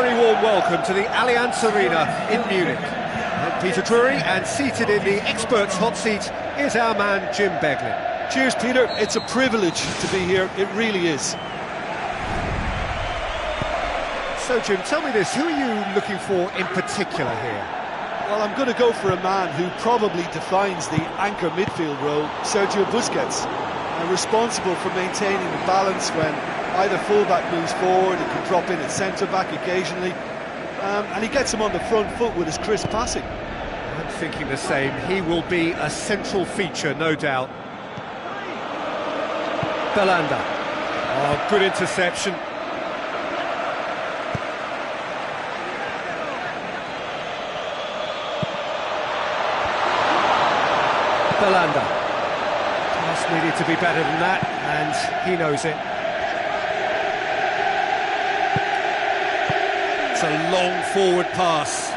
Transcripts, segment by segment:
very warm welcome to the Allianz Arena in Munich. I'm Peter Drury, and seated in the experts' hot seat is our man Jim Beglin. Cheers, Peter. It's a privilege to be here. It really is. So, Jim, tell me this, who are you looking for in particular here? Well, I'm going to go for a man who probably defines the anchor midfield role, Sergio Busquets, and responsible for maintaining the balance when either fullback moves forward, he can drop in at centre-back occasionally, and he gets him on the front foot with his crisp passing. I'm thinking the same. He will be a central feature, no doubt. Belanda. Oh, good interception. Belanda. Pass needed to be better than that, and he knows it. It's a long forward pass.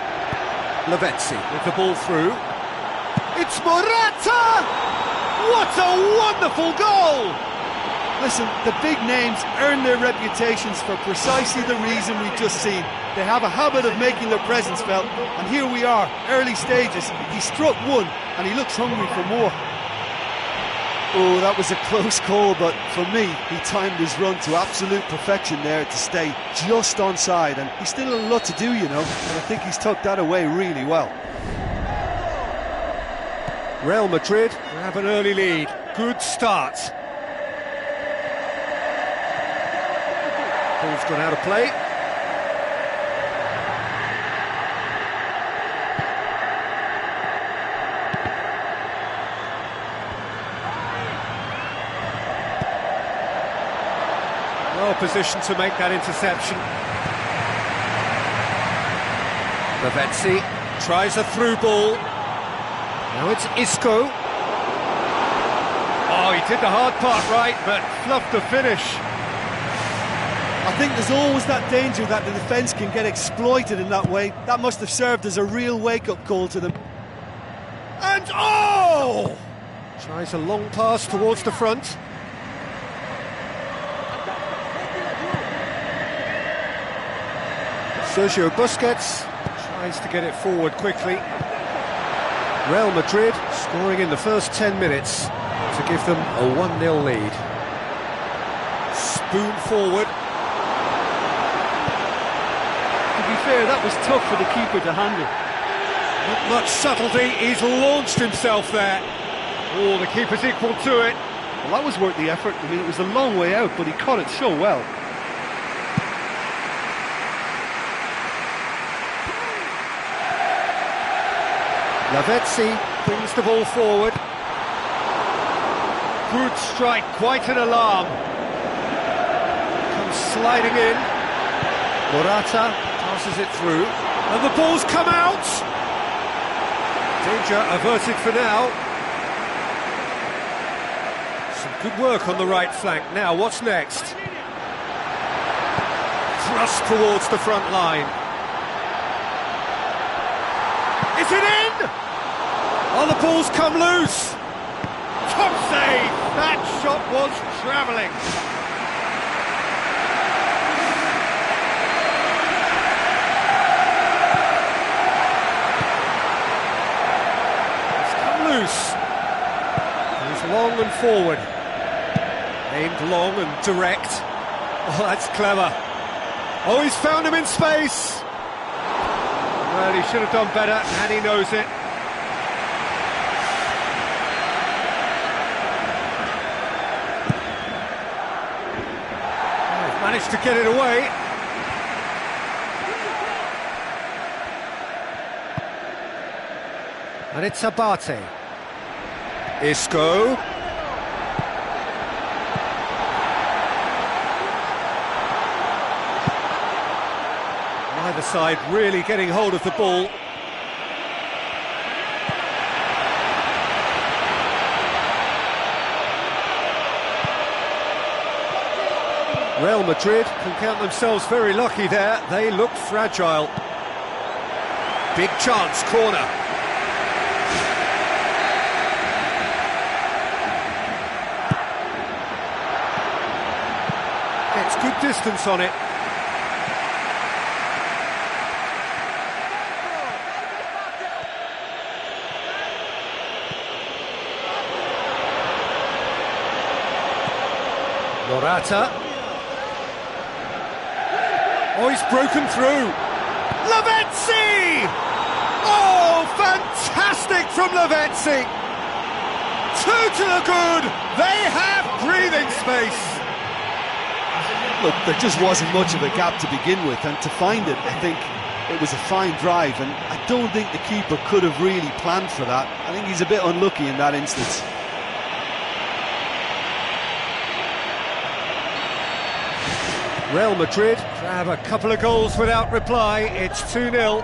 Lavezzi with the ball through. It's Morata! What a wonderful goal! Listen, the big names earn their reputations for precisely the reason we've just seen. They have a habit of making their presence felt, and here we are, early stages. He struck one, and he looks hungry for more. Oh, that was a close call, but for me, he timed his run to absolute perfection there to stay just onside, and he's still a lot to do, you know, and I think he's tucked that away really well. Real Madrid have an early lead. Good start. Ball's gone out of play. Well positioned to make that interception. Lavezzi tries a through ball. Now it's Isco. Oh, he did the hard part right, but fluffed the finish. I think there's always that danger that the defence can get exploited in that way. That must have served as a real wake-up call to them. And oh! Tries a long pass towards the front. Sergio Busquets tries to get it forward quickly. Real Madrid scoring in the first 10 minutes to give them a 1-0 lead. Spoon forward. To be fair, that was tough for the keeper to handle. Not much subtlety, he's launched himself there. Oh, the keeper's equal to it. Well, that was worth the effort. I mean, it was a long way out, but he caught it so well. Lavezzi brings the ball forward. Good strike, quite an alarm. Comes sliding in. Morata passes it through. And the ball's come out! Danger averted for now. Some good work on the right flank. Now, what's next? Thrust towards the front line. Is it in? Oh, the ball's come loose! Top save! That shot was travelling! It's come loose. He's long and forward. Aimed long and direct. Oh, that's clever. Oh, he's found him in space! Well, he should have done better, and he knows it. Managed to get it away. And it's Abate. Isco. Neither side really getting hold of the ball. Real Madrid can count themselves very lucky there. They looked fragile. Big chance, corner. Gets good distance on it. Morata. Oh, he's broken through. Lavezzi! Oh, fantastic from Lavezzi! Two to the good. They have breathing space. Look, there just wasn't much of a gap to begin with, and to find it, I think it was a fine drive, and I don't think the keeper could have really planned for that. I think he's a bit unlucky in that instance. Real Madrid grab a couple of goals without reply. It's 2-0.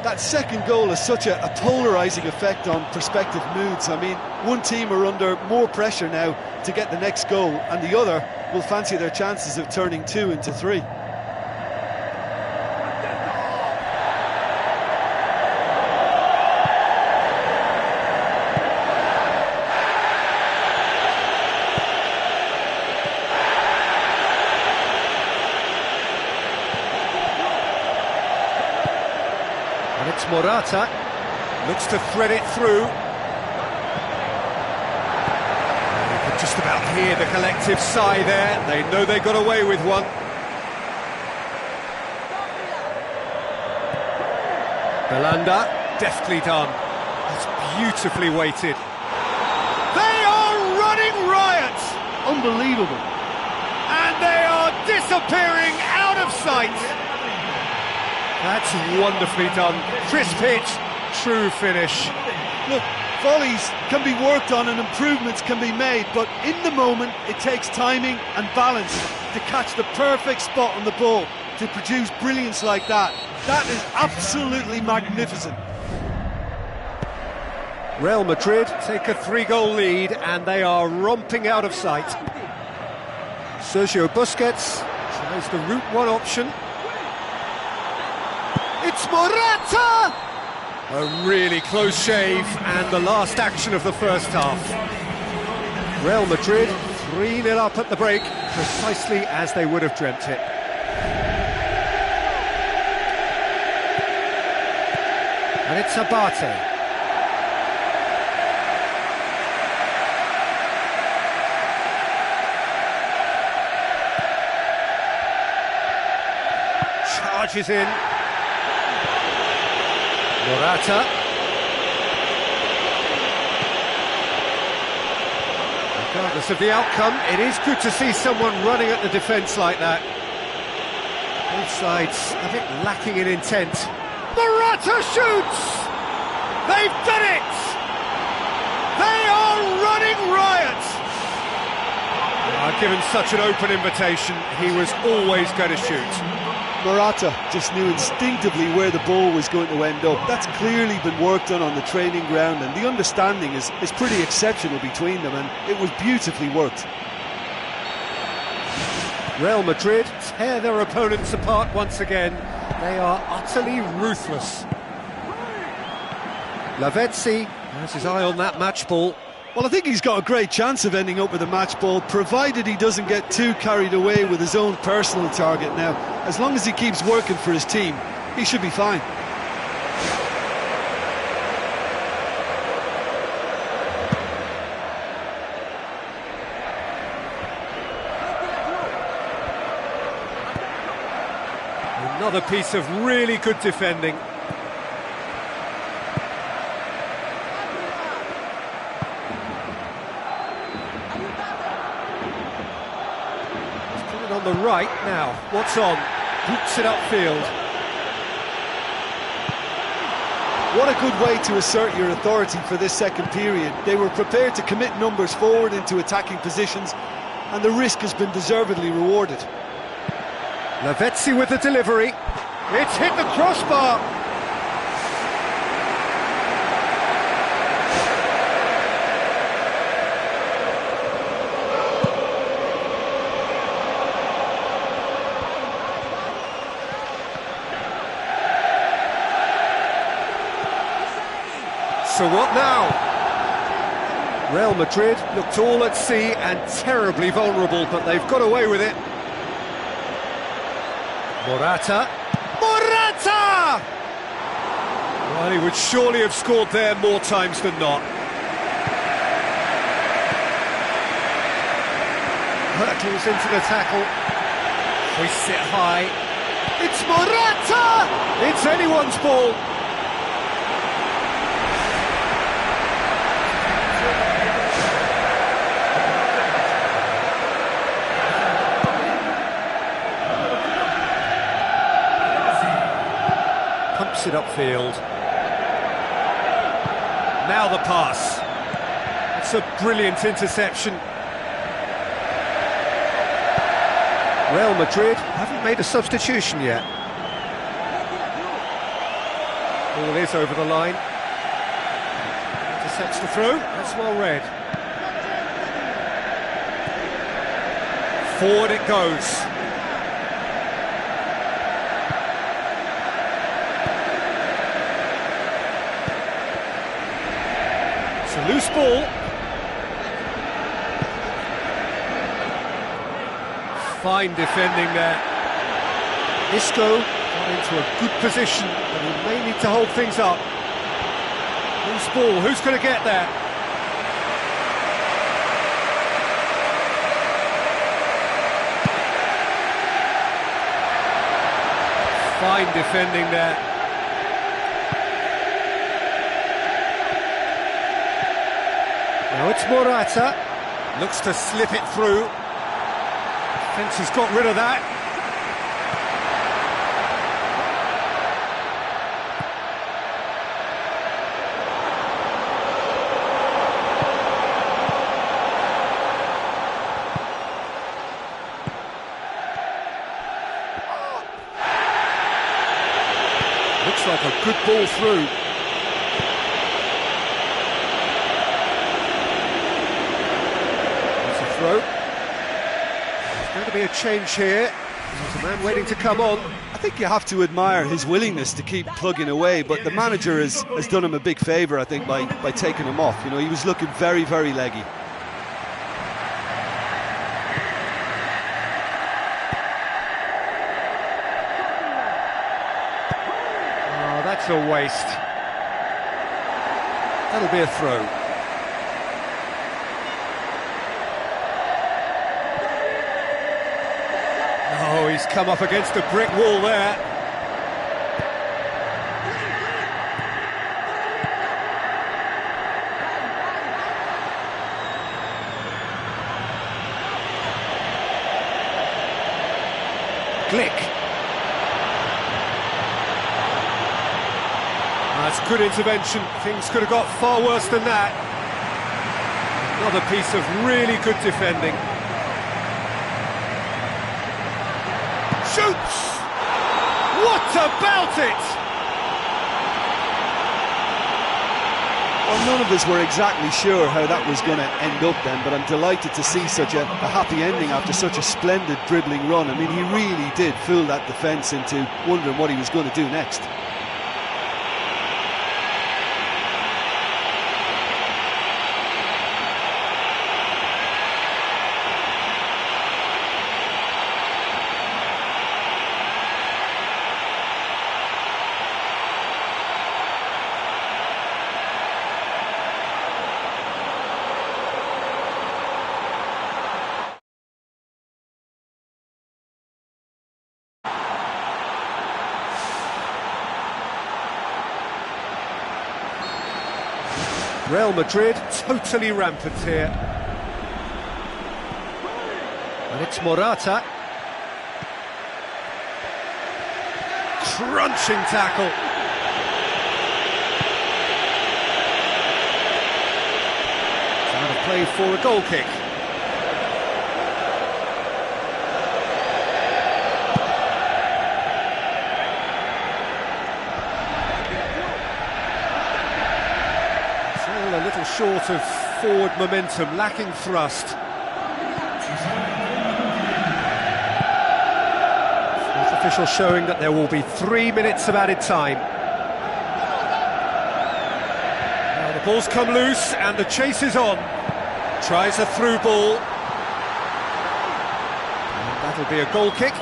That second goal has such a polarising effect on prospective moods. I mean, one team are under more pressure now to get the next goal, and the other will fancy their chances of turning 2 into 3. And it's Morata, looks to thread it through. You can just about hear the collective sigh there. They know they got away with one. Belanda, deftly done. That's beautifully weighted. They are running riot! Unbelievable. And they are disappearing out of sight. That's wonderfully done. Crisp hit, true finish. Look, volleys can be worked on and improvements can be made, but in the moment it takes timing and balance to catch the perfect spot on the ball to produce brilliance like that. That is absolutely magnificent. Real Madrid take a 3-goal lead and they are romping out of sight. Sergio Busquets tries the route one option. It's Morata! A really close shave, and the last action of the first half. Real Madrid 3-0 up at the break, precisely as they would have dreamt it. And it's Abate. Charges in. Morata. Regardless of the outcome, it is good to see someone running at the defence like that. Both sides a bit lacking in intent. Morata shoots! They've done it! They are running riot! Given such an open invitation, he was always going to shoot. Morata just knew instinctively where the ball was going to end up. That's clearly been worked on the training ground, and the understanding is pretty exceptional between them, and it was beautifully worked. Real Madrid tear their opponents apart once again. They are utterly ruthless. Lavezzi has his eye on that match ball. Well, I think he's got a great chance of ending up with a match ball, provided he doesn't get too carried away with his own personal target now. As long as he keeps working for his team, he should be fine. Another piece of really good defending. On the right now, what's on? Boots it upfield. What a good way to assert your authority for this second period. They were prepared to commit numbers forward into attacking positions, and the risk has been deservedly rewarded. Lavezzi with the delivery. It's hit the crossbar. So what now? Real Madrid looked all at sea and terribly vulnerable, but they've got away with it. Morata. Morata! Well, he would surely have scored there more times than not. hurtles into the tackle. Hoists it high. It's Morata! It's anyone's ball. Pumps it upfield. Now the pass. It's a brilliant interception. Real Madrid haven't made a substitution yet. Ball is over the line. Intercepts the throw. That's well read. Forward it goes. It's a loose ball. Fine defending there. Isco got into a good position, but he may need to hold things up. Loose ball, who's going to get there? Fine defending there. Now it's Morata. Looks to slip it through. Defence has got rid of that. Looks like a good ball through. There's a throw. There's going to be a change here. There's a man waiting to come on. I think you have to admire his willingness to keep plugging away, but the manager has done him a big favour, I think, by taking him off. You know, he was looking very, very leggy. Oh, that's a waste. That'll be a throw. Oh, he's come up against a brick wall there. Glick. That's good intervention. Things could have got far worse than that. Another piece of really good defending. Shoots! What about it? Well, none of us were exactly sure how that was going to end up then, but I'm delighted to see such a happy ending after such a splendid dribbling run. I mean, he really did fool that defence into wondering what he was going to do next. Real Madrid totally rampant here. And it's Morata. Crunching tackle. Out of play for a goal kick. A little short of forward momentum, lacking thrust. Fourth official showing that there will be 3 minutes of added time. Now the ball's come loose and the chase is on. Tries a through ball. And that'll be a goal kick.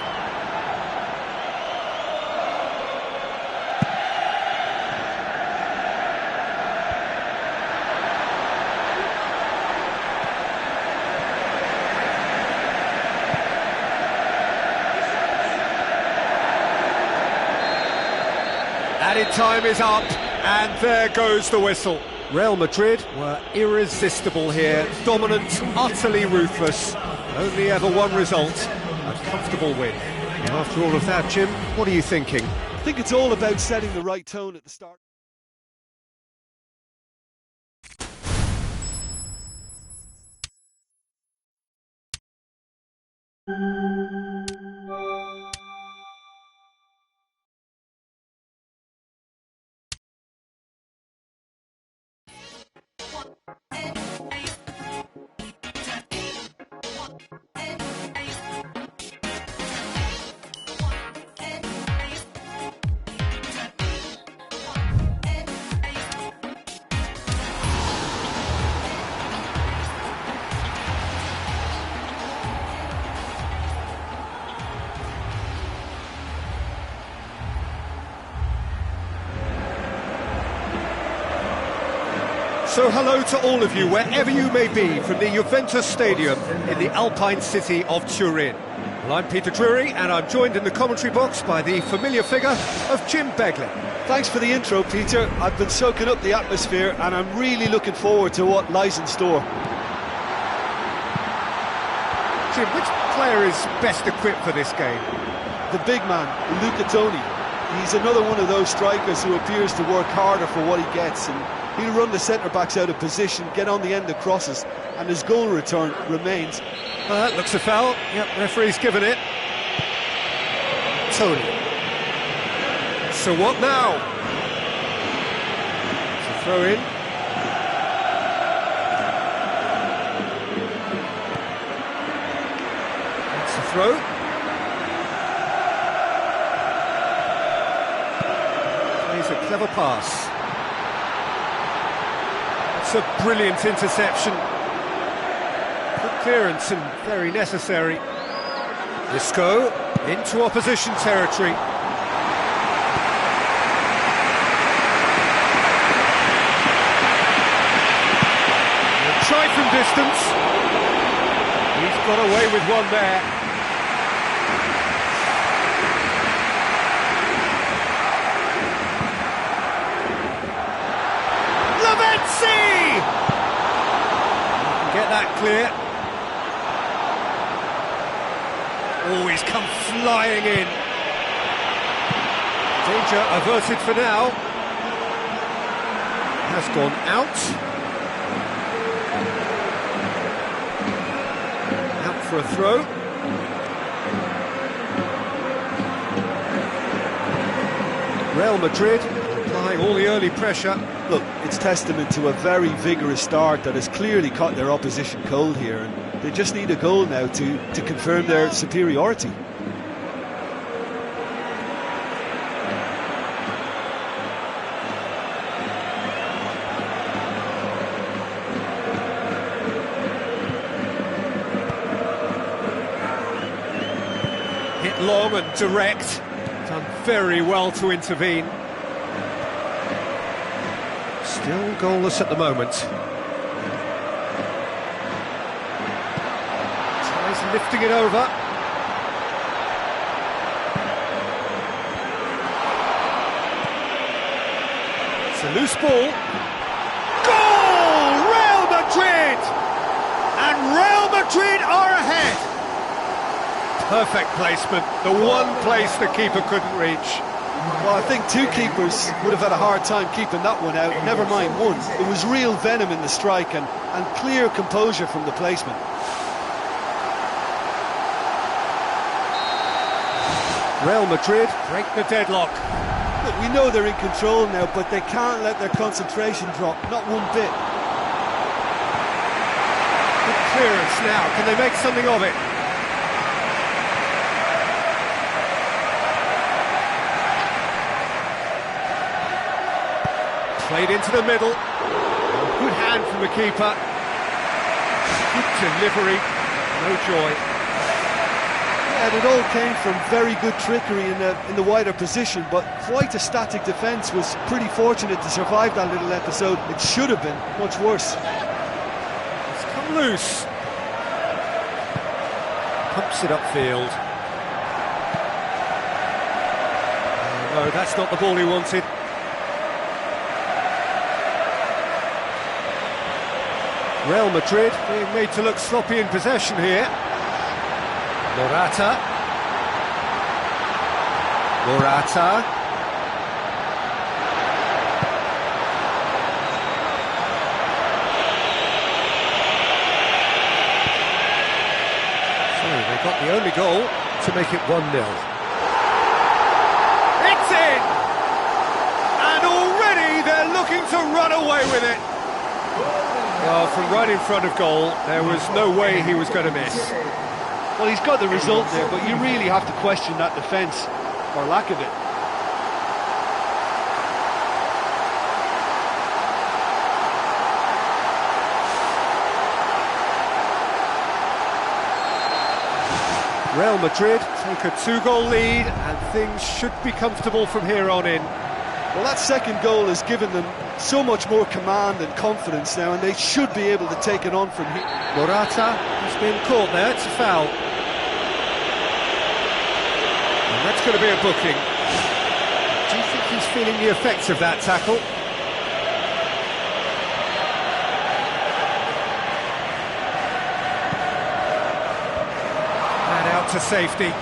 Added time is up, and there goes the whistle. Real Madrid were irresistible here, dominant, utterly ruthless. Only ever one result, a comfortable win. And after all of that, Jim, what are you thinking? I think it's all about setting the right tone at the start. So hello to all of you, wherever you may be, from the Juventus Stadium in the Alpine city of Turin. Well, I'm Peter Drury, and I'm joined in the commentary box by the familiar figure of Jim Begley. Thanks for the intro, Peter. I've been soaking up the atmosphere, and I'm really looking forward to what lies in store. Jim, which player is best equipped for this game? The big man, ElLoCoPL. He's another one of those strikers who appears to work harder for what he gets, and he'll run the centre-backs out of position, get on the end of crosses, and his goal return remains. That looks a foul. Yep, referee's given it. Turniej. So what now? It's a throw in. That's a throw. Plays a clever pass. It's a brilliant interception. Good clearance and very necessary. Isco into opposition territory. Tried from distance. He's got away with one there. Get that clear. Oh, he's come flying in. Danger averted for now. Has gone out. Out for a throw. Real Madrid applying all the early pressure. Look, it's testament to a very vigorous start that has clearly caught their opposition cold here, and they just need a goal now to confirm their superiority. Hit long and direct. Done very well to intervene. Still goalless at the moment. Tries lifting it over. It's a loose ball. Goal! Real Madrid! And Real Madrid are ahead. Perfect placement. The one place the keeper couldn't reach. Well, I think two keepers would have had a hard time keeping that one out, never mind one. It was real venom in the strike and clear composure from the placement. Real Madrid break the deadlock. Look, we know they're in control now, but they can't let their concentration drop, not one bit. Good clearance now, can they make something of it? Played into the middle. Good hand from the keeper. Good delivery. No joy. And it all came from very good trickery in the wider position, but quite a static defence. Was pretty fortunate to survive that little episode. It should have been much worse. It's come loose. Pumps it upfield. No, No, that's not the ball he wanted. Real Madrid being made to look sloppy in possession here. Morata. So they got the only goal to make it 1-0. It's in! And already they're looking to run away with it. Well, from right in front of goal, there was no way he was going to miss. Well, he's got the result there, but you really have to question that defence, or lack of it. Real Madrid take a 2-goal lead, and things should be comfortable from here on in. Well, that second goal has given them so much more command and confidence now, and they should be able to take it on from here. Morata has been caught there, it's a foul. And that's going to be a booking. Do you think he's feeling the effects of that tackle? And out to safety.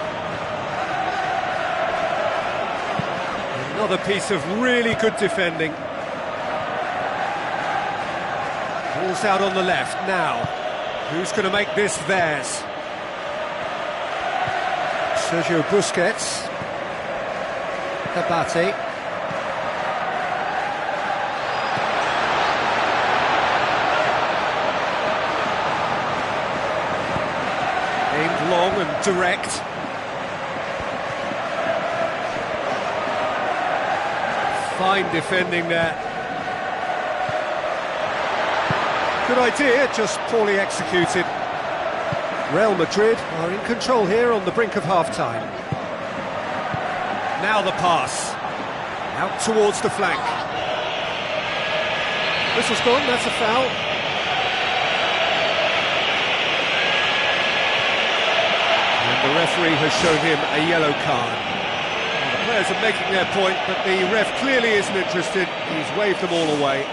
Another piece of really good defending. Ball's out on the left now. Who's going to make this theirs? Sergio Busquets. Kabate. Aimed long and direct. Fine defending there. Good idea, just poorly executed. Real Madrid are in control here on the brink of half-time. Now the pass. Out towards the flank. Whistle's gone, that's a foul. And the referee has shown him a yellow card. The players are making their point, but the ref clearly isn't interested. He's waved them all away.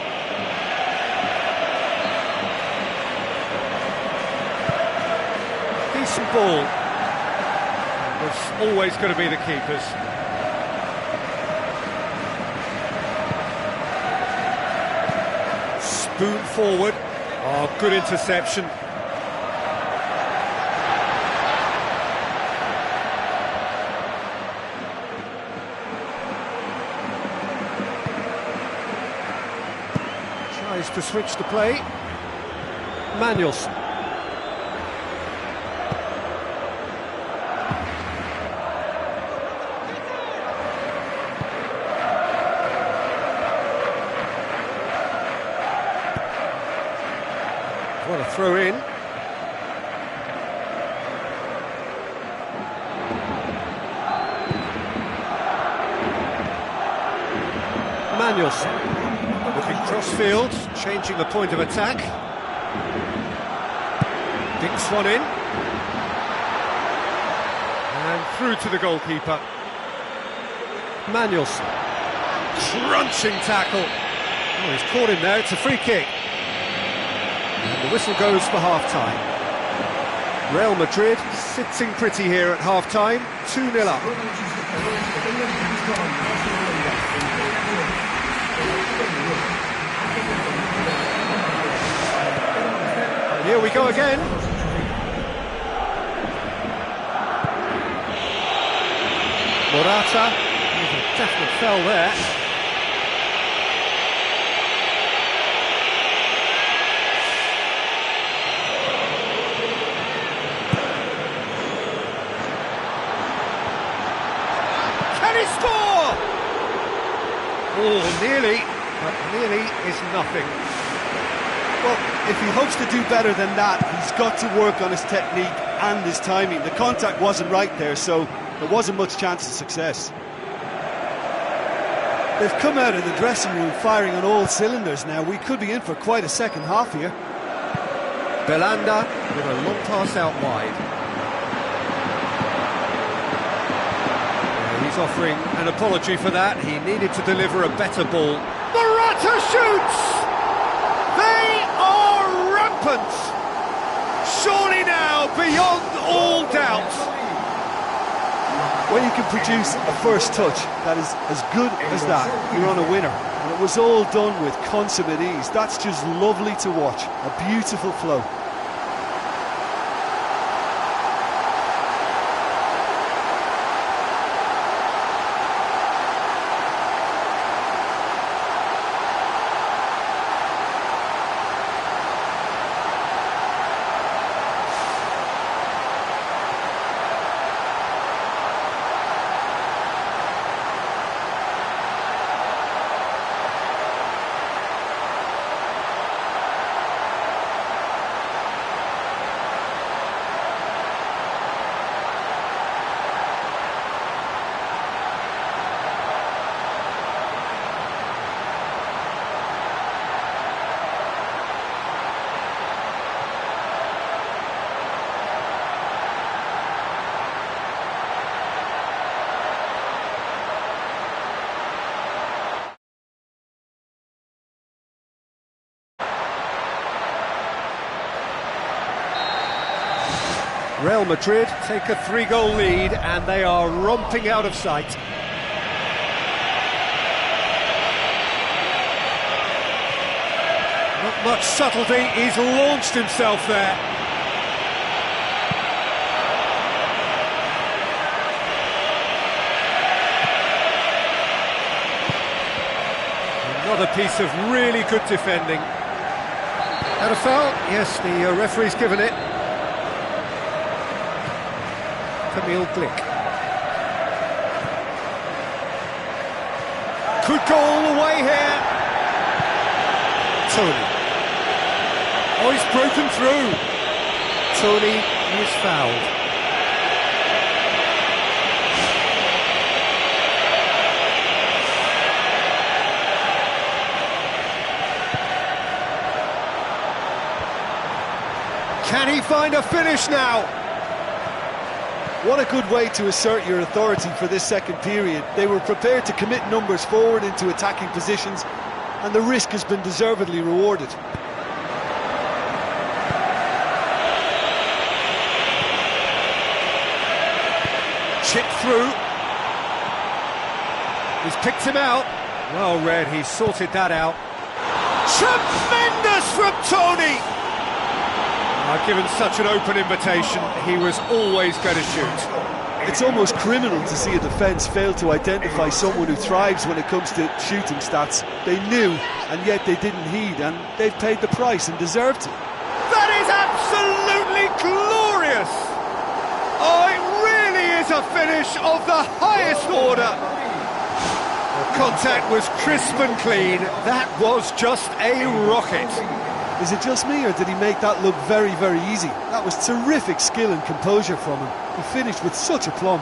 Decent ball. It's always going to be the keepers. Spoon forward. Oh, good interception. Tries to switch the play. Manuelson. What a throw in. Manuelson looking cross-field, changing the point of attack. Dinks one in. And through to the goalkeeper. Manuelson. Crunching tackle. Oh, he's caught him there, it's a free kick. And the whistle goes for half-time. Real Madrid sitting pretty here at half-time, 2-0 up. Here we go again. Morata, there's a definite foul there. Can he score? Oh, nearly, but nearly is nothing. Well, if he hopes to do better than that, he's got to work on his technique and his timing. The contact wasn't right there, so there wasn't much chance of success. They've come out of the dressing room firing on all cylinders now. We could be in for quite a second half here. Belanda with a long pass out wide. He's offering an apology for that. He needed to deliver a better ball. Morata shoots! They are rampant! Surely now, beyond all doubt. When you can produce a first touch that is as good as that, you're on a winner. And it was all done with consummate ease. That's just lovely to watch. A beautiful flow. Real Madrid take a 3-goal lead and they are romping out of sight. Not much subtlety, he's launched himself there. Another piece of really good defending. Had a foul? Yes, the referee's given it. Camille Glick. Could go all the way here. Tony. Oh, he's broken through. Tony is fouled. Can he find a finish now? What a good way to assert your authority for this second period. They were prepared to commit numbers forward into attacking positions, and the risk has been deservedly rewarded. Chip through. He's picked him out. Well read, he's sorted that out. Tremendous from Tony! Given such an open invitation, he was always going to shoot. It's almost criminal to see a defence fail to identify someone who thrives when it comes to shooting stats. They knew, and yet they didn't heed, and they've paid the price and deserved it. That is absolutely glorious! Oh, it really is a finish of the highest order. The contact was crisp and clean. That was just a rocket. Is it just me, or did he make that look very, very easy? That was terrific skill and composure from him. He finished with such aplomb.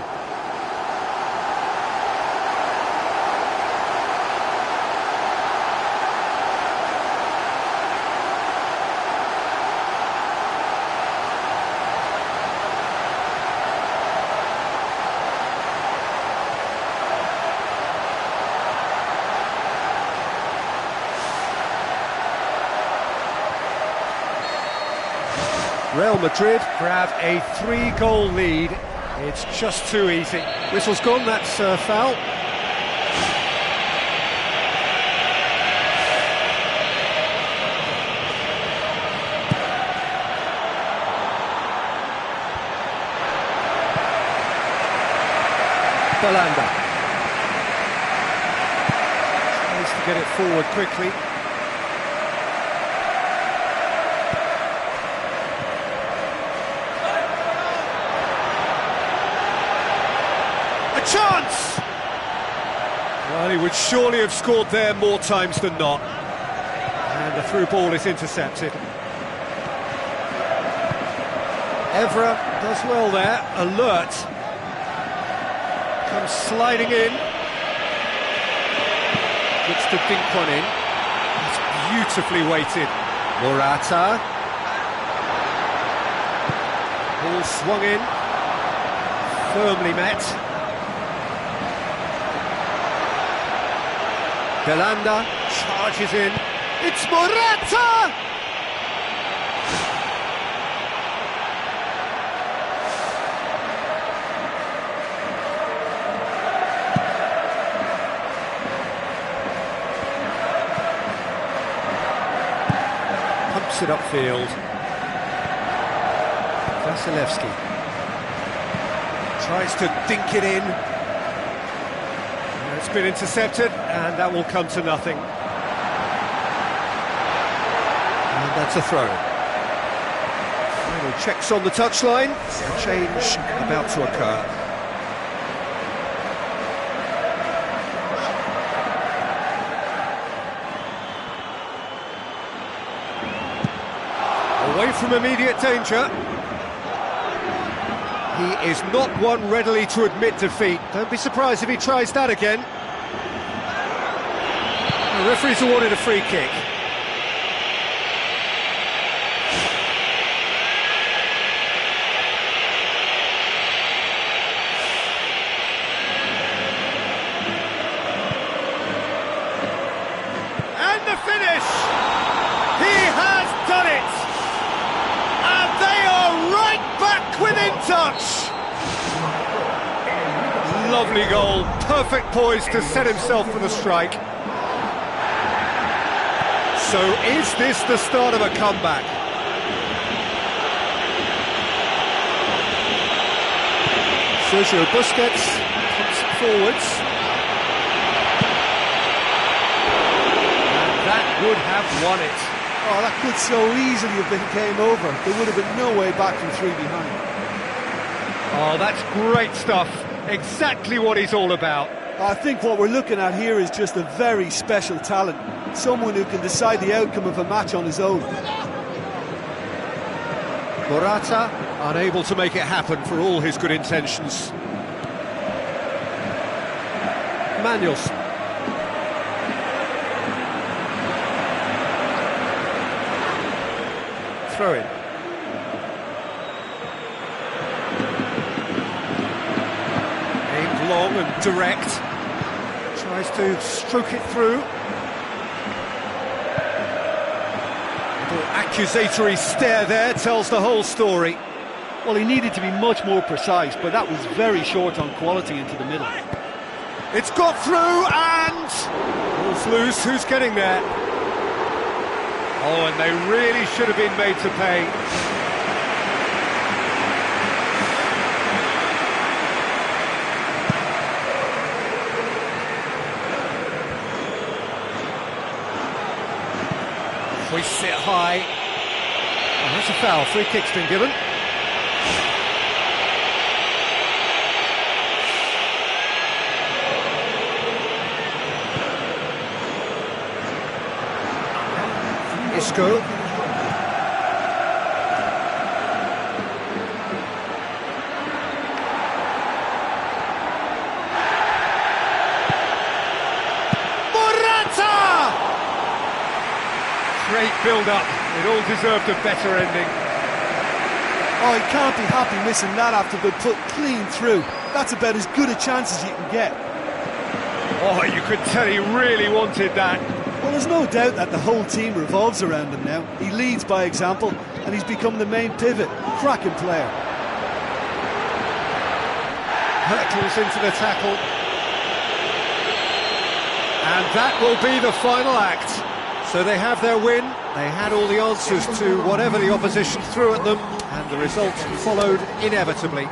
Real Madrid grab a 3-goal lead. It's just too easy. Whistle's gone, that's a foul. Belanda. Tries to get it forward quickly. Chance! Well, he would surely have scored there more times than not. And the through ball is intercepted. Evra does well there, alert. Comes sliding in. Gets to dink one in. It's beautifully weighted. Morata. Ball swung in. Firmly met. Belanda charges in. It's Morata! Pumps it upfield. Vasilevsky tries to dink it in. It's been intercepted, and that will come to nothing. And that's a throw. Final checks on the touchline. A change about to occur. Away from immediate danger. He is not one readily to admit defeat. Don't be surprised if he tries that again. The referee's awarded a free kick. And the finish! He has done it! And they are right back within touch! Lovely goal, perfect poise to set himself for the strike. So is this the start of a comeback? Sergio Busquets puts it forwards. And that would have won it. Oh, that could so easily have been game over. There would have been no way back from 3 behind. Oh, that's great stuff. Exactly what he's all about. I think what we're looking at here is just a very special talent. Someone who can decide the outcome of a match on his own. Morata unable to make it happen for all his good intentions. Manuelson. Throw in. Aimed long and direct. Tries to stroke it through. Accusatory stare there tells the whole story. Well, he needed to be much more precise, but that was very short on quality into the middle. It's got through and... ball's loose, who's getting there? Oh, and they really should have been made to pay. Hoists it high. Oh, that's a foul. Free kick's been given. Isco. Great build-up. It all deserved a better ending. Oh, he can't be happy missing that after being put clean through. That's about as good a chance as you can get. Oh, you could tell he really wanted that. Well, there's no doubt that the whole team revolves around him now. He leads by example, and he's become the main pivot. Cracking player. Hurtles into the tackle. And that will be the final act. So they have their win, they had all the answers to whatever the opposition threw at them, and the result followed inevitably.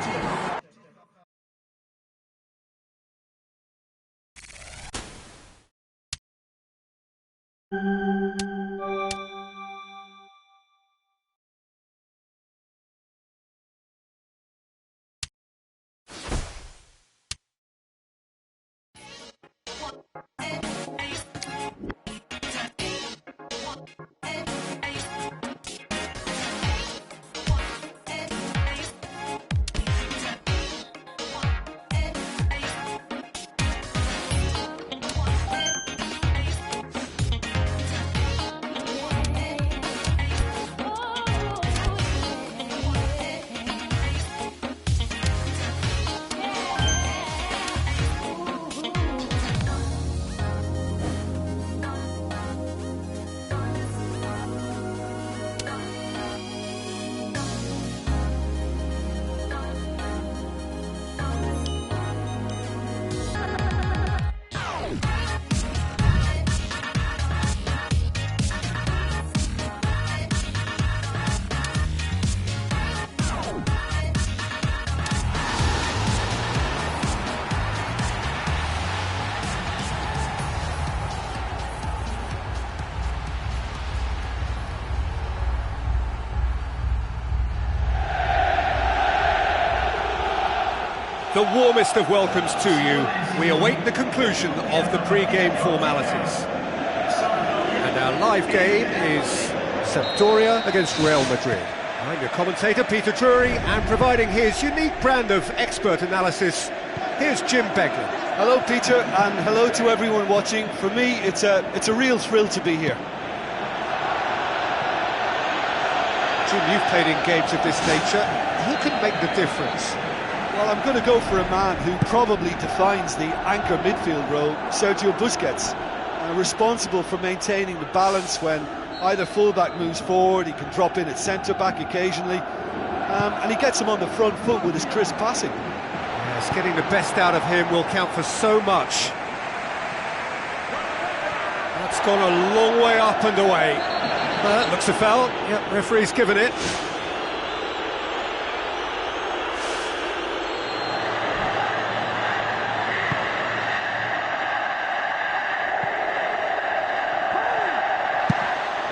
the warmest of welcomes to you. We await the conclusion of the pre-game formalities. And our live game is Sampdoria against Real Madrid. I'm your commentator, Peter Drury, and providing his unique brand of expert analysis, here's Jim Beglin. Hello, Peter, and hello to everyone watching. For me, it's a real thrill to be here. Jim, you've played in games of this nature. Who can make the difference? Well, I'm going to go for a man who probably defines the anchor midfield role, Sergio Busquets. Responsible for maintaining the balance when either fullback moves forward. He can drop in at centre-back occasionally, and he gets him on the front foot with his crisp passing. Yes, getting the best out of him will count for so much. That's gone a long way up and away. Looks a foul. Yep, referee's given it.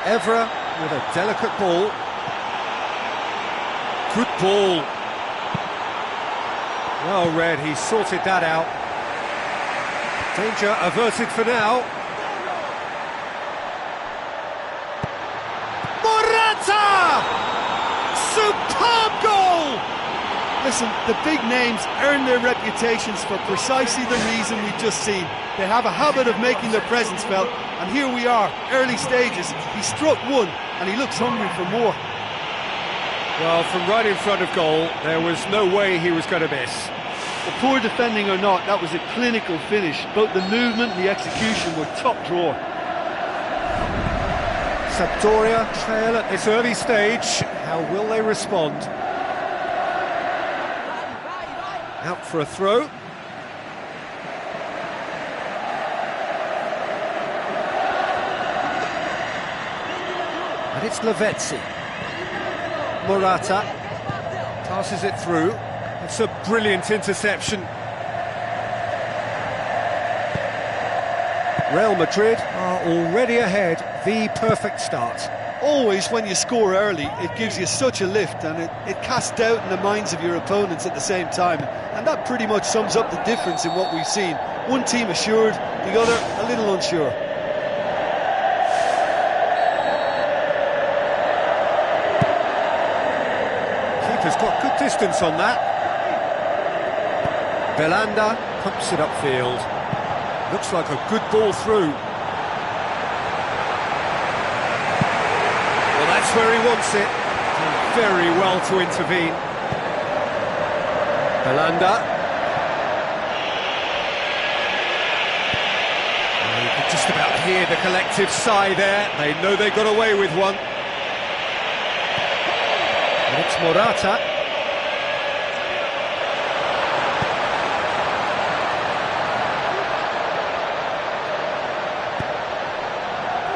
Evra with a delicate ball. Good ball. Well read, he sorted that out. Danger averted for now. Morata! Superb goal! Listen, the big names earn their reputations for precisely the reason we've just seen. They have a habit of making their presence felt, and here we are, early stages. He struck one, and he looks hungry for more. Well, from right in front of goal, there was no way he was going to miss. The poor defending or not, that was a clinical finish. Both the movement and the execution were top drawer. Sampdoria trail at this early stage. How will they respond? Out for a throw. And it's Lavezzi. Morata passes it through. It's a brilliant interception. Real Madrid are already ahead. The perfect start. Always when you score early, it gives you such a lift, and it casts doubt in the minds of your opponents at the same time. And that pretty much sums up the difference in what we've seen. One team assured, the other a little unsure. Keeper's got good distance on that. Belanda pumps it upfield. Looks like a good ball through. Well, that's where he wants it. Done very well to intervene. Belanda. Oh, you can just about hear the collective sigh there. They know they got away with one. And it's Morata.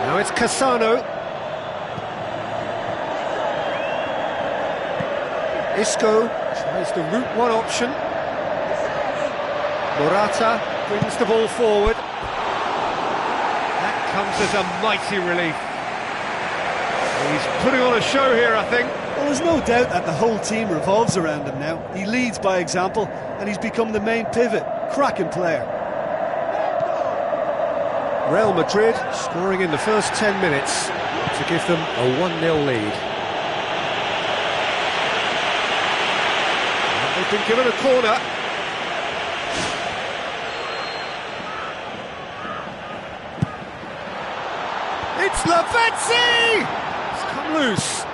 Now it's Cassano. Isco tries the route one option. Morata brings the ball forward. That comes as a mighty relief. He's putting on a show here, I think. Well, there's no doubt that the whole team revolves around him now. He leads by example, and he's become the main pivot. Cracking player. Real Madrid scoring in the first 10 minutes to give them a 1-0 lead. And they've been given a corner. It's Lavezzi! It's come loose.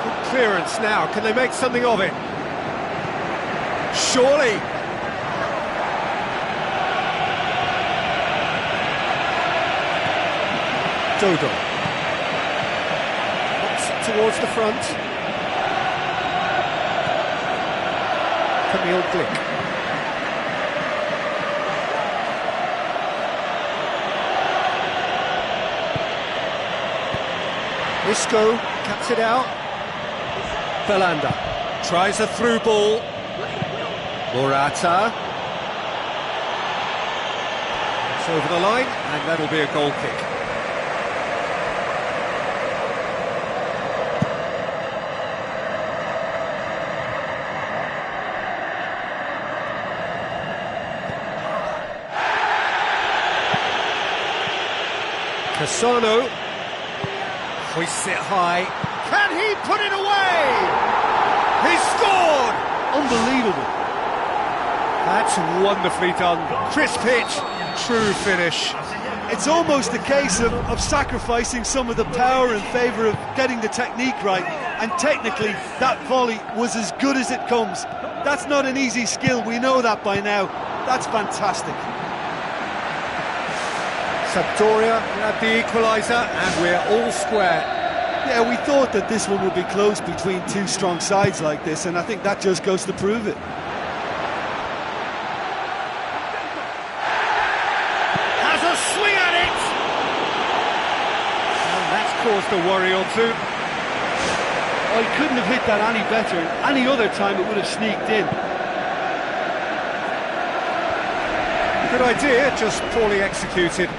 Good clearance now. Can they make something of it? Surely. Dodo. Pops it towards the front. Camille Glick. Isco cuts it out. Belanda tries a through ball. Morata. It's over the line, and that'll be a goal kick. Cassano hoists it high. Can he put it away? He's scored! Unbelievable. That's wonderfully done. Crisp hit, true finish. It's almost a case of sacrificing some of the power in favour of getting the technique right, and technically that volley was as good as it comes. That's not an easy skill, we know that by now. That's fantastic. Sampdoria had the equaliser and we're all square. Yeah, we thought that this one would be close between two strong sides like this, and I think that just goes to prove it. Has a swing at it! And that's caused a worry or two. Oh, he couldn't have hit that any better. Any other time it would have sneaked in. Good idea, just poorly executed.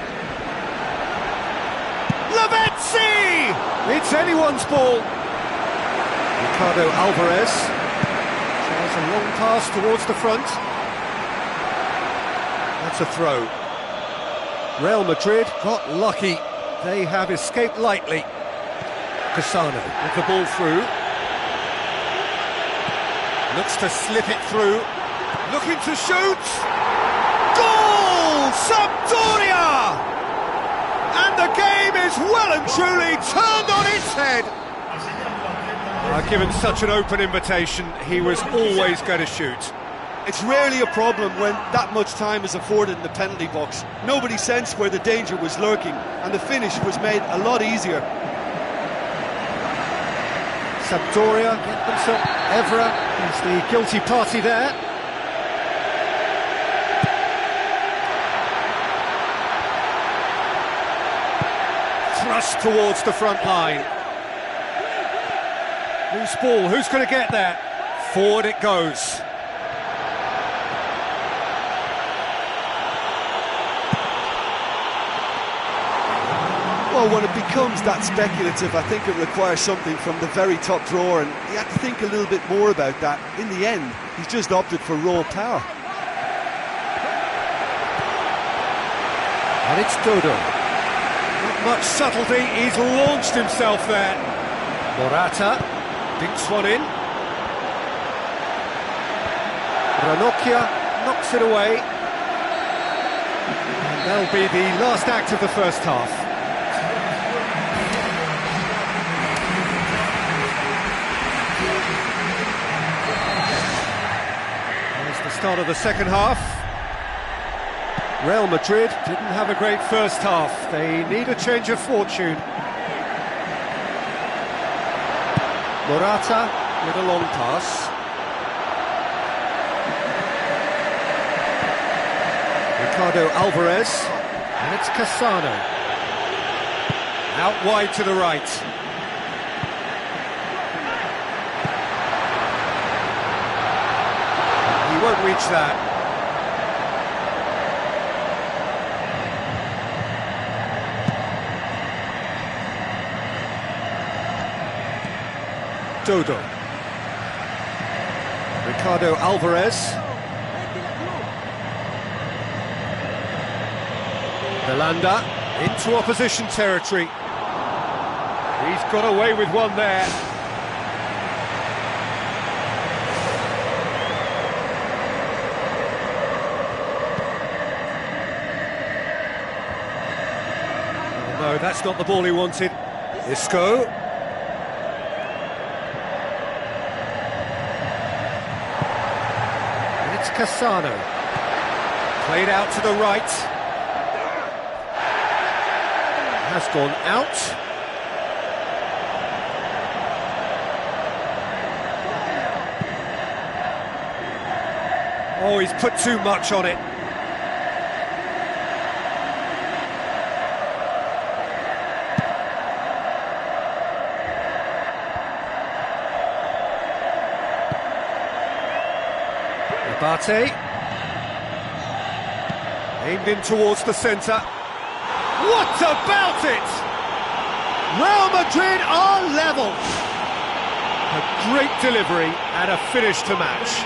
Lavezzi! It's anyone's ball. Ricardo Alvarez tries a long pass towards the front. That's a throw. Real Madrid got lucky. They have escaped lightly. Cassano with the ball through. Looks to slip it through. Looking to shoot. Goal! Sampdoria! And the game is well and truly turned on its head. Given such an open invitation, he was always going to shoot. It's rarely a problem when that much time is afforded in the penalty box. Nobody sensed where the danger was lurking, and the finish was made a lot easier. Sampdoria get themselves. Evra is the guilty party there. Thrust towards the front line. Loose ball, who's going to get there? Forward it goes. Well, when it becomes that speculative, I think it requires something from the very top drawer, and you have to think a little bit more about that. In the end, he's just opted for raw power. And it's Dodo. Not much subtlety, he's launched himself there. Morata dinks one in. Ranocchia knocks it away. And that'll be the last act of the first half. Start of the second half. Real Madrid didn't have a great first half. They need a change of fortune. Morata with a long pass. Ricardo Alvarez, and it's Cassano. Out wide to the right. Won't reach that. Dodo. Ricardo Alvarez. Belanda into opposition territory. He's got away with one there. No, that's not the ball he wanted. Isco. And it's Cassano. Played out to the right. Has gone out. Oh, he's put too much on it. Abate, aimed in towards the centre. What about it? Real Madrid are level. A great delivery and a finish to match.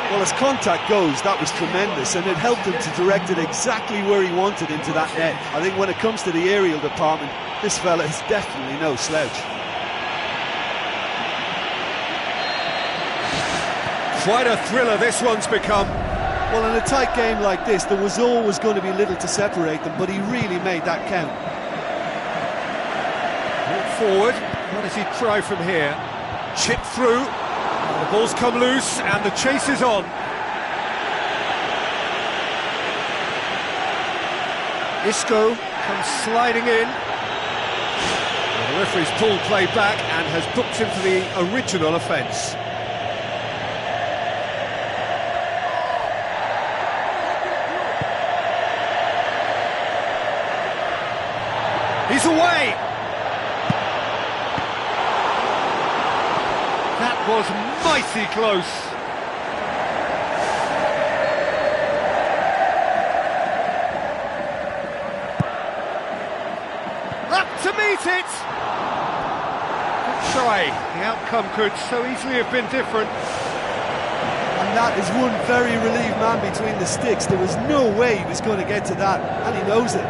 Well, as contact goes, that was tremendous, and it helped him to direct it exactly where he wanted into that net. I think when it comes to the aerial department, this fella is definitely no slouch. Quite a thriller this one's become. Well, in a tight game like this, there was always going to be little to separate them, but he really made that count. Walk forward. What does he try from here? Chip through. The ball's come loose and the chase is on. Isco comes sliding in. Well, the referee's pulled play back and has booked him for the original offence. He's away! That was mighty close. Up to meet it! Good try. The outcome could so easily have been different. And that is one very relieved man between the sticks. There was no way he was going to get to that, and he knows it.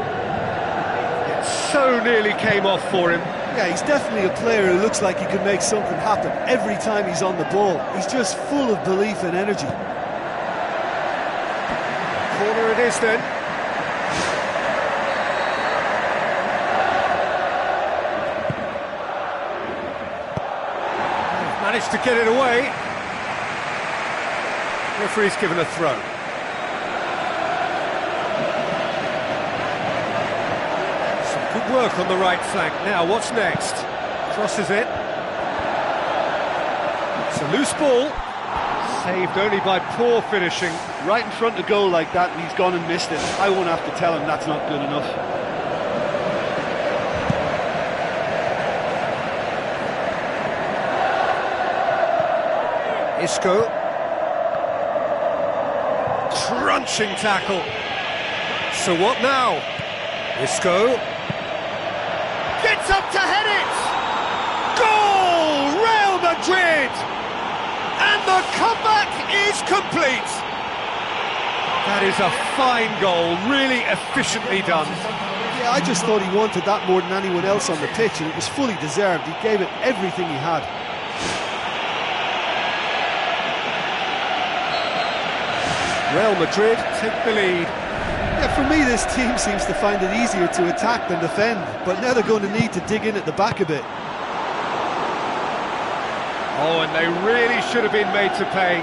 It so nearly came off for him. Yeah, he's definitely a player who looks like he can make something happen every time he's on the ball. He's just full of belief and energy. Corner it is then. They've managed to get it away. Referee's given a throw. Good work on the right flank. Now, what's next? Crosses it. It's a loose ball. Saved only by poor finishing. Right in front of goal like that, and he's gone and missed it. I won't have to tell him that's not good enough. Isco. Crunching tackle. So what now? Isco. Gets up to head it! Goal! Real Madrid! And the comeback is complete! That is a fine goal, really efficiently done. Yeah, I just thought he wanted that more than anyone else on the pitch, and it was fully deserved. He gave it everything he had. Real Madrid take the lead. Yeah, for me, this team seems to find it easier to attack than defend, but now they're going to need to dig in at the back a bit. Oh, and they really should have been made to pay.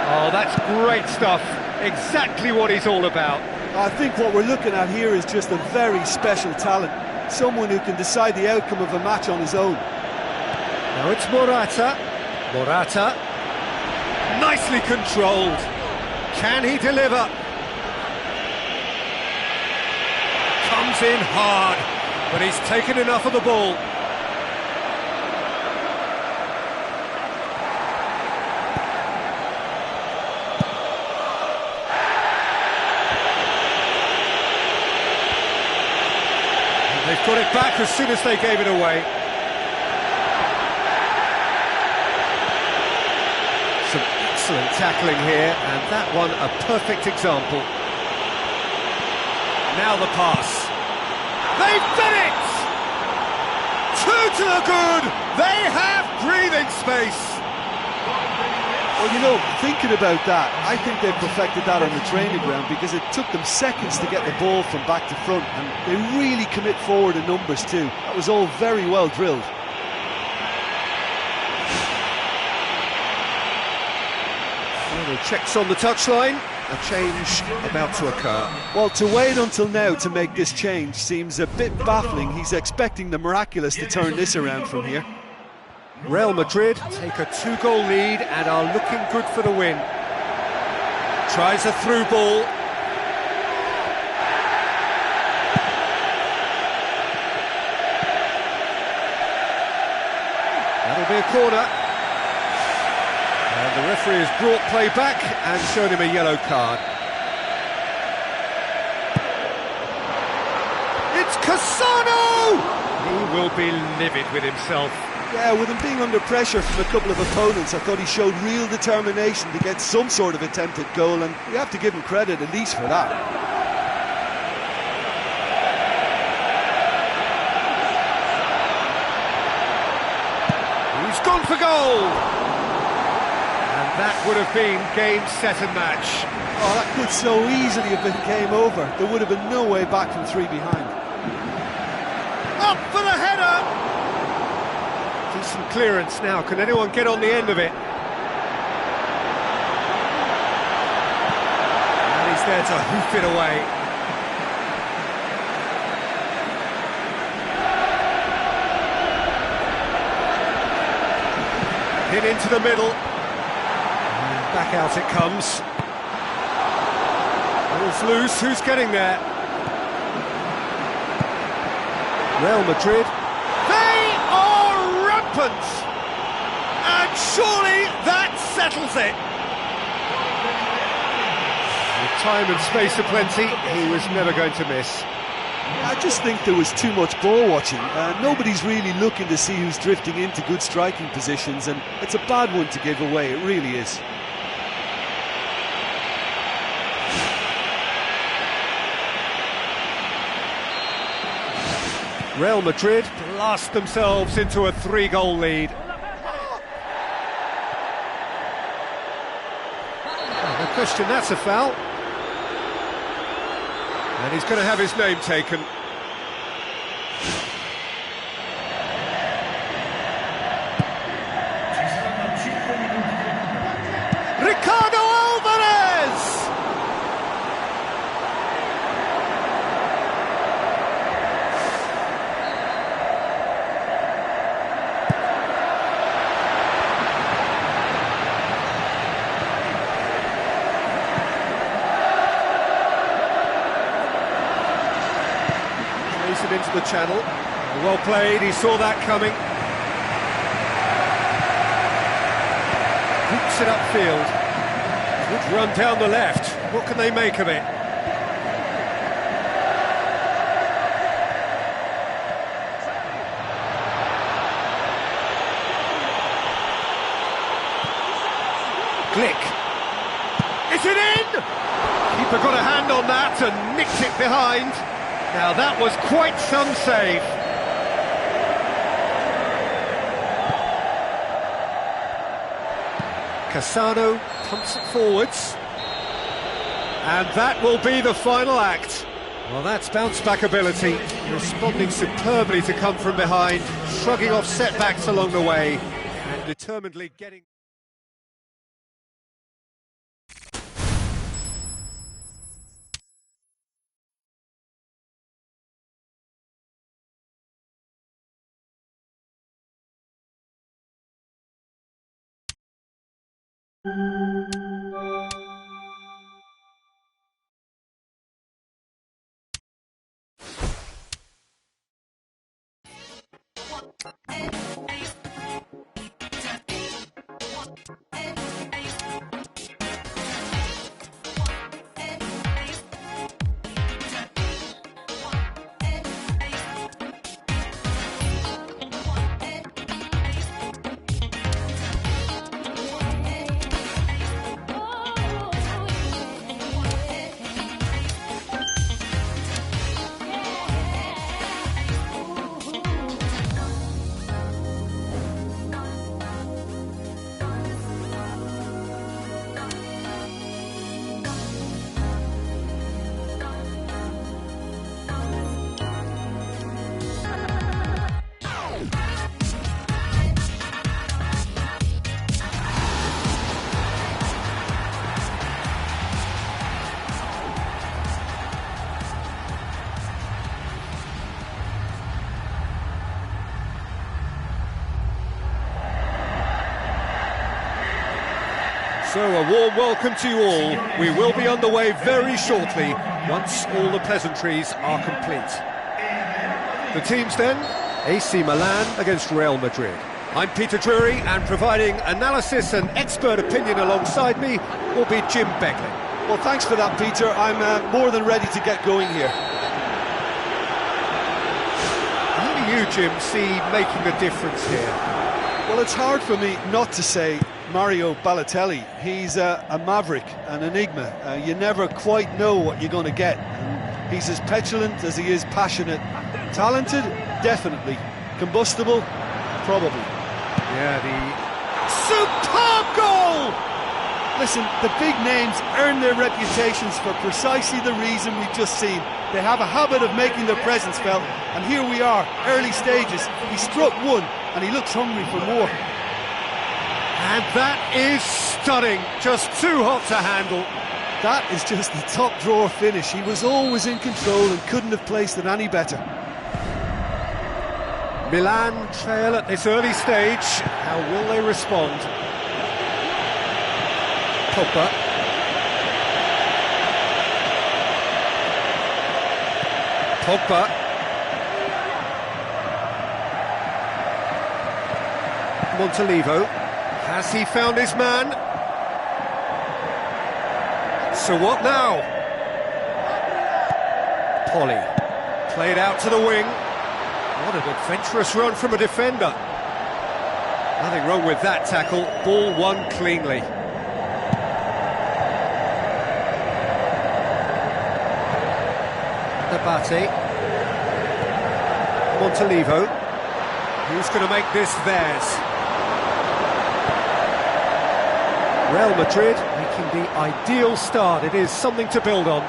Oh, that's great stuff. Exactly what he's all about. I think what we're looking at here is just a very special talent. Someone who can decide the outcome of a match on his own. Now it's Morata. Morata. Nicely controlled. Can he deliver? Comes in hard, but he's taken enough of the ball. They've got it back as soon as they gave it away. Some excellent tackling here, and that one a perfect example. Now the pass. They've done it! Two to the good! They have breathing space! Well, you know, thinking about that, I think they've perfected that on the training ground, because it took them seconds to get the ball from back to front, and they really commit forward in numbers too. That was all very well drilled. Well, the checks on the touchline. A change about to occur. Well, to wait until now to make this change seems a bit baffling. He's expecting the miraculous to turn this around from here. Real Madrid take a 2-goal lead and are looking good for the win. Tries a through ball. That'll be a corner. And the referee has brought play back and shown him a yellow card. It's Cassano! He will be livid with himself. Yeah, with him being under pressure from a couple of opponents, I thought he showed real determination to get some sort of attempt at goal, and we have to give him credit at least for that. He's gone for goal! And that would have been game, set and match. Oh, that could so easily have been game over. There would have been no way back from 3 behind. Up for the header! Decent clearance now. Can anyone get on the end of it? And he's there to hoof it away. Hit into the middle. And back out it comes. Ball's loose. Who's getting there? Real Madrid. They are rampant! And surely that settles it. With time and space aplenty, he was never going to miss. I just think there was too much ball watching. Nobody's really looking to see who's drifting into good striking positions, and it's a bad one to give away, it really is. Real Madrid blast themselves into a 3-goal lead. Oh, no question, that's a foul. And he's going to have his name taken. Ricardo Alvarez! It into the channel. Well played, he saw that coming. Hooks it upfield. Good run down the left. What can they make of it? Glick. Is it in? Keeper got a hand on that and nicked it behind. Now that was quite some save. Casano pumps it forwards. And that will be the final act. Well, that's bounce-back ability, responding superbly to come from behind, shrugging off setbacks along the way, and determinedly getting... So a warm welcome to you all. We will be underway very shortly once all the pleasantries are complete. The teams then, AC Milan against Real Madrid. I'm Peter Drury, and providing analysis and expert opinion alongside me will be Jim Beglin. Well, thanks for that, Peter. I'm more than ready to get going here. Early you, Jim, see making a difference here? Well, it's hard for me not to say Mario Balotelli. He's a maverick, an enigma. You never quite know what you're going to get. He's as petulant as he is passionate. Talented? Definitely. Combustible? Probably. Yeah, the superb goal! Listen, the big names earn their reputations for precisely the reason we've just seen. They have a habit of making their presence felt, and here we are, early stages. He struck one, and he looks hungry for more. And that is stunning, just too hot to handle. That is just the top drawer finish. He was always in control and couldn't have placed it any better. Milan trail at this early stage. How will they respond? Pogba. Pogba. Montalivo. Has he found his man? So what now? Polly. Played out to the wing. What an adventurous run from a defender. Nothing wrong with that tackle. Ball won cleanly. Abate. Montalivo. Who's going to make this theirs? Real Madrid making the ideal start. It is something to build on.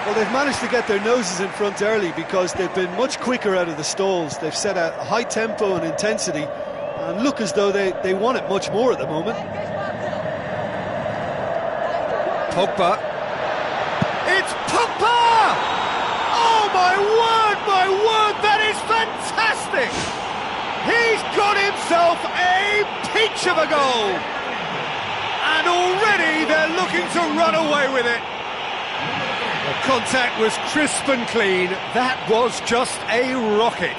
Well, they've managed to get their noses in front early because they've been much quicker out of the stalls. They've set a high tempo and intensity and look as though they want it much more at the moment. Pogba. It's Pogba! Oh, my word, that is fantastic! He's got himself a peach of a goal! And already they're looking to run away with it. The contact was crisp and clean. That was just a rocket.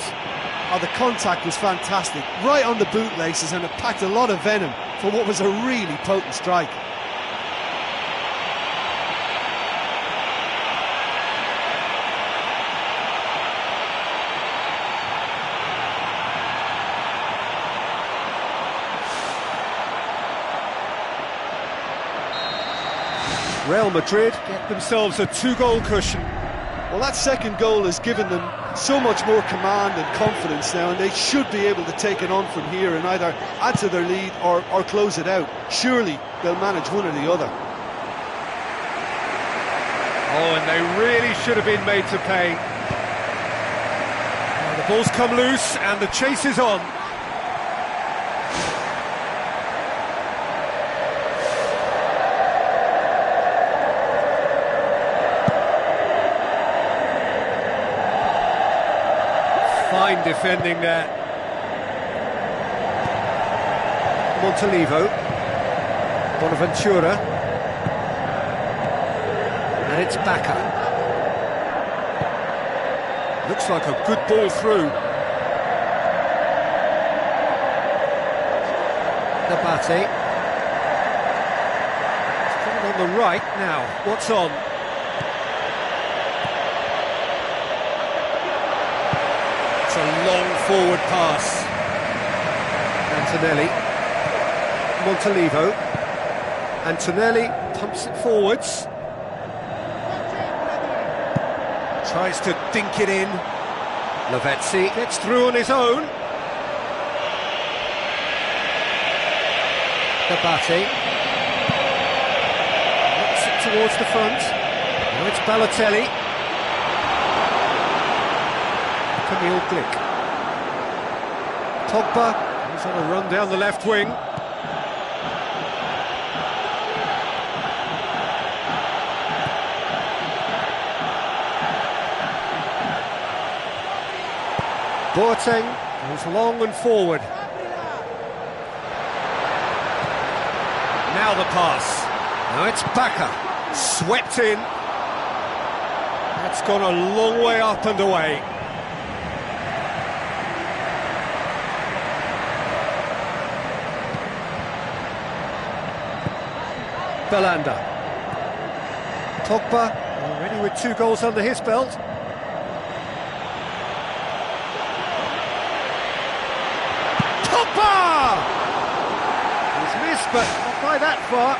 Oh, the contact was fantastic. Right on the bootlaces, and it packed a lot of venom for what was a really potent strike. Real Madrid get themselves a 2-goal cushion. Well, that second goal has given them so much more command and confidence now, and they should be able to take it on from here and either add to their lead or close it out. Surely they'll manage one or the other. Oh, and they really should have been made to pay. Now the ball's come loose and the chase is on. Fine defending there. Montalivo. Bonaventura. And it's Bacca. Looks like a good ball through. Abate. It's coming on the right now. What's on? It's a long forward pass. Antonelli. Montalivo. Antonelli pumps it forwards. Tries to dink it in. Lavezzi gets through on his own. Abate. Looks it towards the front. Now it's Balotelli. Camille Glick. Pogba, he's on a run down the left wing. Boateng goes long and forward. Now the pass. Now it's Bacca. Swept in. That's gone a long way up and away. Belanda. Pogba, already with 2 goals under his belt. Pogba! He's missed, but not by that far.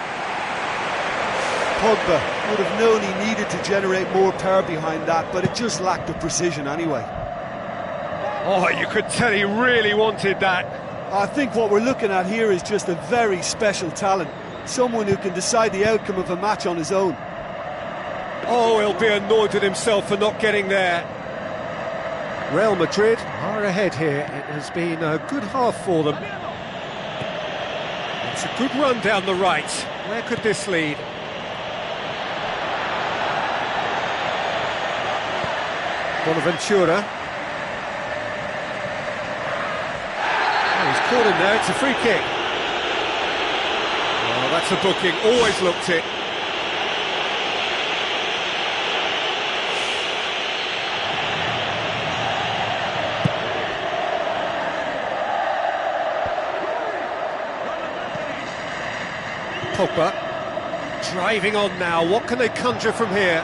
Pogba would have known he needed to generate more power behind that, but it just lacked the precision anyway. Oh, you could tell he really wanted that. I think what we're looking at here is just a very special talent. Someone who can decide the outcome of a match on his own. Oh, he'll be annoyed with himself for not getting there. Real Madrid are ahead here. It has been a good half for them. It's a good run down the right. Where could this lead? Bonaventura. Oh, he's caught in there, it's a free kick. Oh, that's a booking, always looked it. Pogba, driving on now, what can they conjure from here?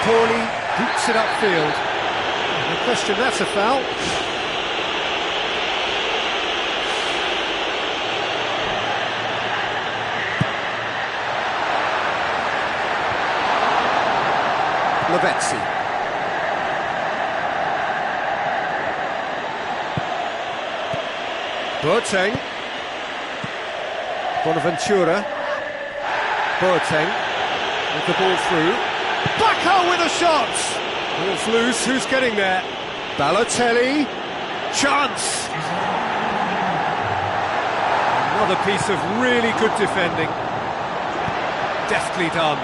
Turniej boots it upfield. No question, that's a foul. Lavezzi. Boateng. Bonaventura. Boateng with the ball through. Bacco with a shot! Ball's loose, who's getting there? Balotelli. Chance! Another piece of really good defending. Deftly done.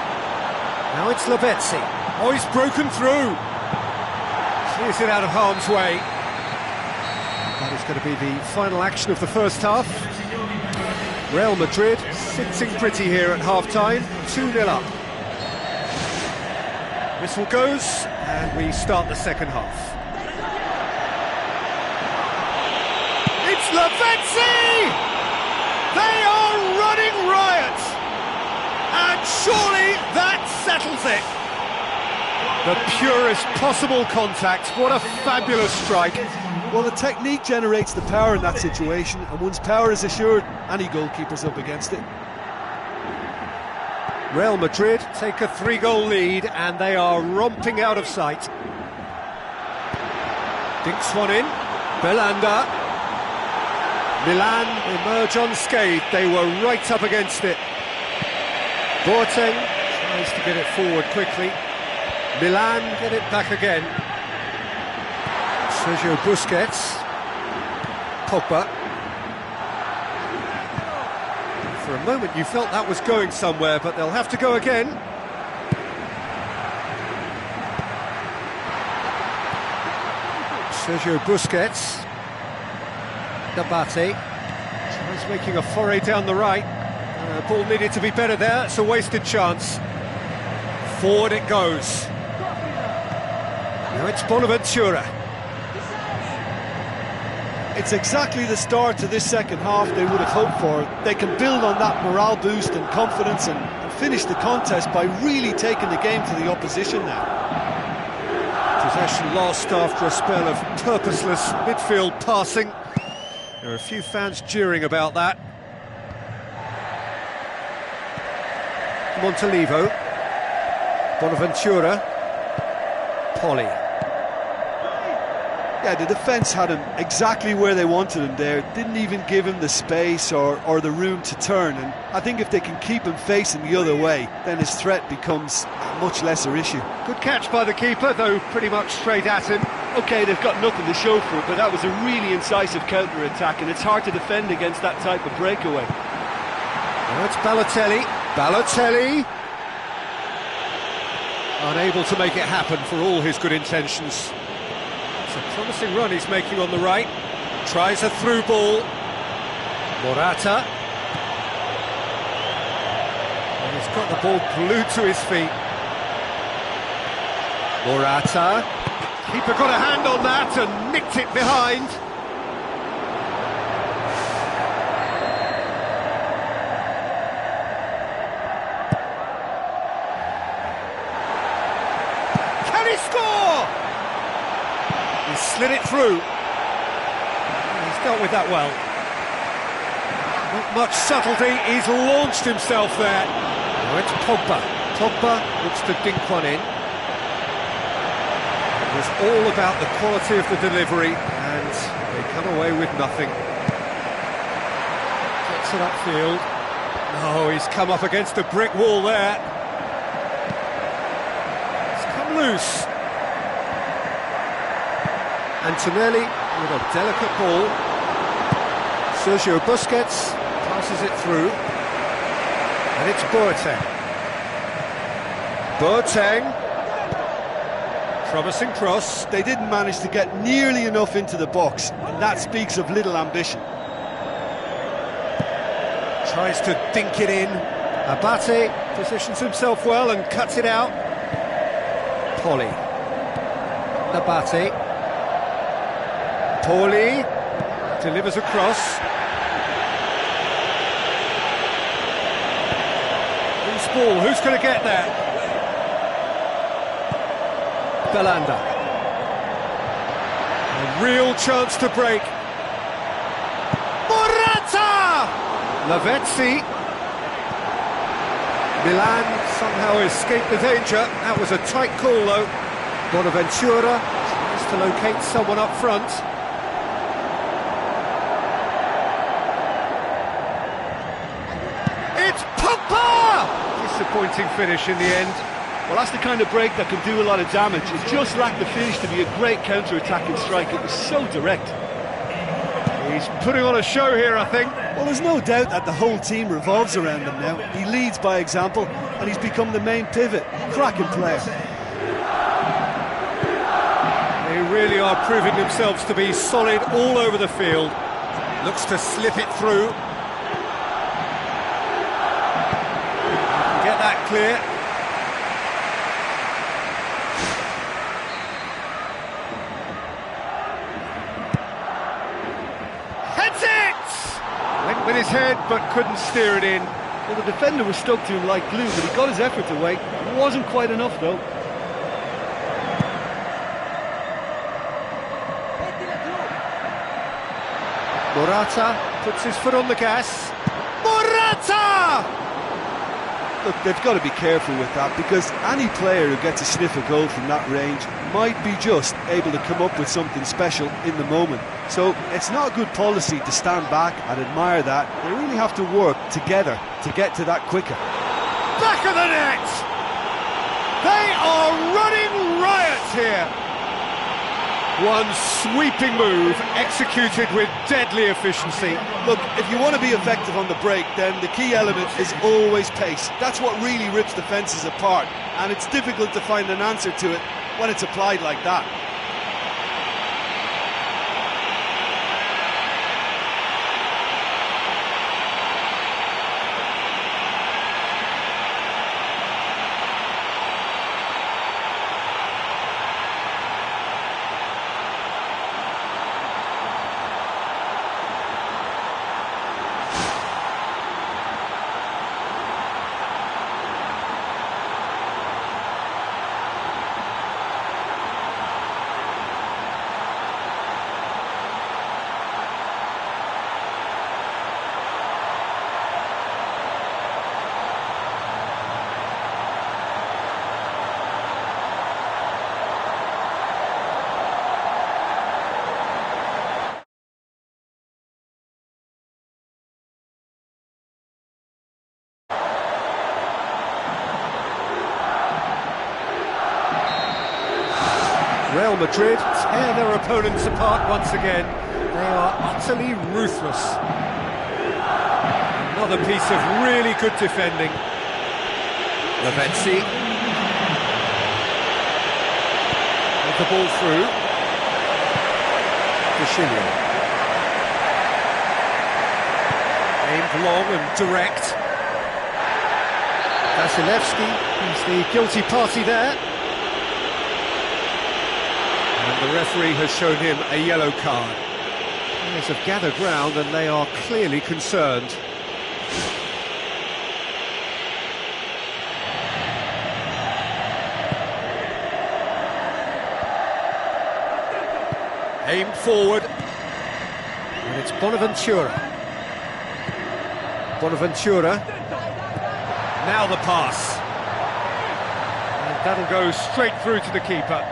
Now it's Lavezzi. Oh, he's broken through. Clears it out of harm's way. That is going to be the final action of the first half. Real Madrid sitting pretty here at half-time, 2-0 up. Whistle goes, and we start the second half. It's Lavezzi! They are running riot! And surely that settles it! The purest possible contact, what a fabulous strike. Well, the technique generates the power in that situation, and once power is assured, any goalkeeper's up against it. Real Madrid take a 3-goal lead, and they are romping out of sight. Dinks one in, Belanda. Milan emerge unscathed, they were right up against it. Boateng tries to get it forward quickly. Milan get it back again. Sergio Busquets. Pogba. For a moment you felt that was going somewhere, but they'll have to go again. Sergio Busquets. Dabate. Tries making a foray down the right. Ball needed to be better there, it's a wasted chance. Forward it goes. Now it's Bonaventura. It's exactly the start to this second half they would have hoped for. They can build on that morale boost and confidence and finish the contest by really taking the game to the opposition now. Possession lost after a spell of purposeless midfield passing. There are a few fans jeering about that. Montalivo. Bonaventura. Poli. Yeah, the defence had him exactly where they wanted him there. Didn't even give him the space or the room to turn. And I think if they can keep him facing the other way, then his threat becomes a much lesser issue. Good catch by the keeper, though pretty much straight at him. OK, they've got nothing to show for it, but that was a really incisive counter-attack, and it's hard to defend against that type of breakaway. Now it's Balotelli. Balotelli! Unable to make it happen for all his good intentions. It's a promising run he's making on the right. Tries a through ball. Morata. And he's got the ball glued to his feet. Morata. Keeper got a hand on that and nicked it behind. Can he score? He's slid it through. He's dealt with that well. Not much subtlety, he's launched himself there. Oh, it's Pogba. Pogba looks to dink one in. It was all about the quality of the delivery, and they come away with nothing. Gets it upfield. Oh, he's come up against a brick wall there. It's come loose. Antonelli with a delicate ball. Sergio Busquets passes it through. And it's Boateng. Boateng. Promising cross. They didn't manage to get nearly enough into the box, and that speaks of little ambition. Tries to dink it in. Abate positions himself well and cuts it out. Poli. Abate. Poli delivers a cross. Loose ball, who's going to get there? Belanda. A real chance to break. Morata! Lavezzi. Milan somehow escaped the danger. That was a tight call though. Bonaventura tries to locate someone up front. It's Pogba! Disappointing finish in the end. Well, that's the kind of break that can do a lot of damage. It just lacked the finish to be a great counter-attacking strike. It was so direct. He's putting on a show here, I think. Well, there's no doubt that the whole team revolves around him now. He leads by example, and he's become the main pivot. Cracking player. They really are proving themselves to be solid all over the field. Looks to slip it through. Get that clear. Heads it! Went with his head, but couldn't steer it in. Well, the defender was stuck to him like glue, but he got his effort away. It wasn't quite enough, though. Morata puts his foot on the gas. Morata! Look, they've got to be careful with that, because any player who gets a sniff of goal from that range might be just able to come up with something special in the moment. So it's not a good policy to stand back and admire that. They really have to work together to get to that quicker. Back of the net! They are running riot here! One sweeping move, executed with deadly efficiency. Look, if you want to be effective on the break, then the key element is always pace. That's what really rips defences apart, and it's difficult to find an answer to it when it's applied like that. Real Madrid tear their opponents apart once again. They are utterly ruthless. Another piece of really good defending. Lavezzi. With the ball through. Vecino. Aimed long and direct. Vasilevsky, he's the guilty party there. And the referee has shown him a yellow card. Players have gathered round and they are clearly concerned. Aimed forward. And it's Bonaventura. Bonaventura. Now the pass. And that'll go straight through to the keeper.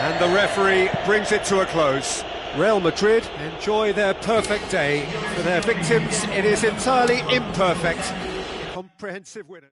And the referee brings it to a close. Real Madrid enjoy their perfect day. For their victims, it is entirely imperfect. Comprehensive winner.